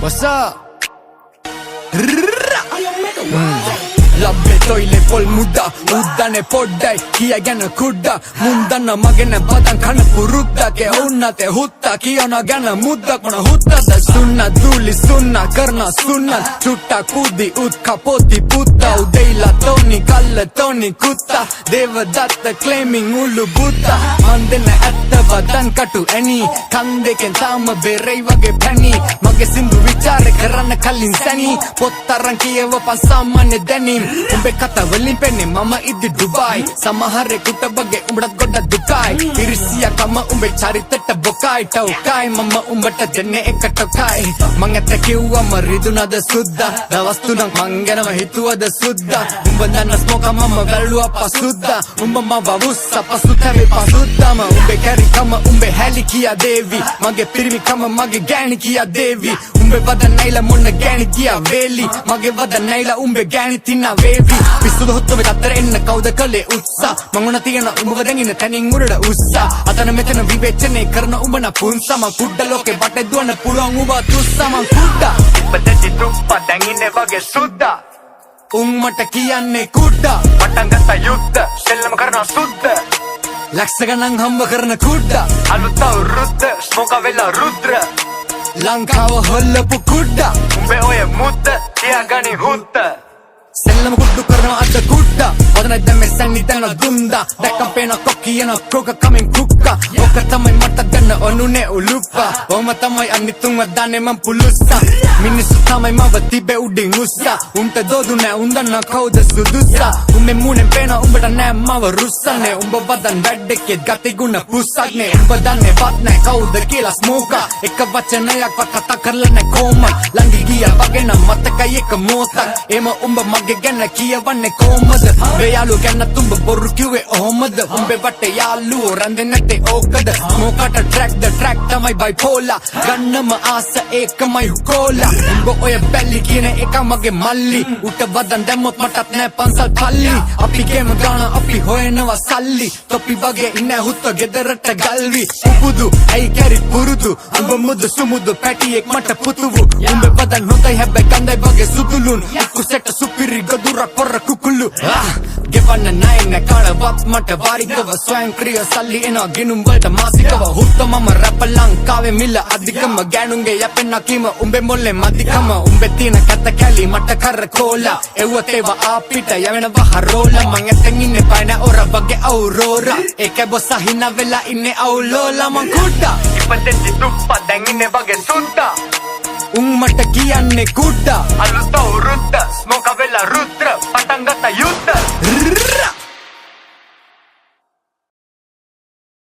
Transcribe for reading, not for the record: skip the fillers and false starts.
What's up? Labbe toile pol muda uddane poddai kiya gana kudda mundanna magena badan kana purutta ke onna te hutta kiyana gana mudda kona hutta da sunna duli sunna karna sunna chutta kudi utka poti putta udeila toni kalla toni kutta devadatta claiming ulu butta mandena atta badan katu any kandeken tama berei wage pani mage sindu vichare karana kallin sani pottaran kiyewa pasamane denim umbe kata wallin penne mama iddi Dubai samahare kuta bage umdat godda dukai irisiya kama umbe charitata bokai taukai mama umbata jenne ekatokai mangata kiwwa mariduna da sudda dawastunang mangena hituwa da sudda umbandana smoka mama velluwa pasudda umbama vavussa pasutave pasudda ma umbe kari kama umbe heli kiya devi mage pirmi kama mage gani kiya devi umbe vada naila monna gani kiya veli mage vada naila umbe gani tinna vevi පිස්සුද හොත්තොම තත්තර එන්න කවුද කලේ උත්සා මංගුණ තියෙන උඹව දැඟින තනින් උඩට උස්සා අතන මෙතන විවේචනය කරන උඹන පුන්සා මං කුඩ්ඩ ලෝකේ බටේ දුවන්න පුළුවන් උඹ තුස්සා මං කුඩ්ඩා ඉපදෙච්චි තුප්පා දැඟින්නේ වගේ සුද්දා උන් මට කියන්නේ කුඩ්ඩා පටන් ගත්තා යුද්ධ සෙල්ලම කරනවා සුද්ද ලක්ෂ ගණන් හම්බ කරන කුඩ්ඩා අලුත් අවුරුද්ද ස්මෝක වෙලා රුද්‍ර ලංකාව හොල්ලපු කුඩ්ඩා උඹේ ඔය මුද්ද තියාගනි හුත්ත Sellam kuddu karna adda kudda Wadana demme sanni dana dunda Dakka pena kokki yana kroka kamen kukka Oka tamai mata dana onune uluppa Oma tamai annitunga dane man pulussa Minisu tamai mava tibe udin ussa Umte dodune undana kauda sudussa Umme munen pena umbada nෑ mava russane Umba vadan වැඩෙක්ෙ ගති ගුණ පුස්සක්නේ උඹ දන්නේ වත් නෑ කවුද කියලා ස්මෝකා එක වචනයක් වත් කතා කරලා නෑ කොහොමයි ළඟ ගියා වගේ නම් මතකයි එක මොහොතක් එම උඹ මගේ ගැන කියවන්නේ කොහොමද මේ යාළුව ගැන තුඹ බොරු කිව්වේ ඔහොමද උඹේ වටේ යාළුවෝ රැඳෙන්නේ නැත්තේ ඕකද මොකට track තමයි bipolar ගන්නම ආස ඒකමයි හුකෝලා උඹ ඔය බැල්ලි කියන එක මගේ මල්ලි උට වදන් දැම්මොත් මටත් නෑ පන්සල් පල්ලි අපි ගේම ගාන අපි හොයනවා සල්ලි තොපි වගේ ඉන්න හුත්ත ගෙදරට ගල්වි උපුදු ඇයි කැරි පුරුදු උඹ මුදු සුමුදු පැටියෙක් මට පුතුවු උඹ වදන් හොඳයි හැබැයි ගඳයි වගේ සුදුලුන් කුසෙට සුපිරි ගොදුරක් පොර කුකුළු ගෙවන්න නෑ නෑ කාලවත් මට වාරිකව ස්වයංක්‍රීය සල්ලි එනවා ගිනුම් වලට මාසිකව හුත්ත මම රැප ලංකාවේ මිල අධිකම ගෑනුන්ගේ යැපෙන්න කීම උඹේ මොල්ලේ මදිකම උඹේ තියෙන කැත කැලි මට කර කෝලා එව්වත් ඒවා ආපිට යවෙනවා හරෝලා මං ඇතෙන් ඉන්නේ පයින ඔර වගේ අවුරෝරා ඒකේ බොස්සා හිනා වෙලා ඉන්නේ අවුලෝලා මං කුඩ්ඩා ඉපදෙච්චි තුප්පා දැන් ඉන්නේ වගේ සුද්දා උන් මට කියන්නේ කුඩ්ඩා අලුත් අවුරුද්ද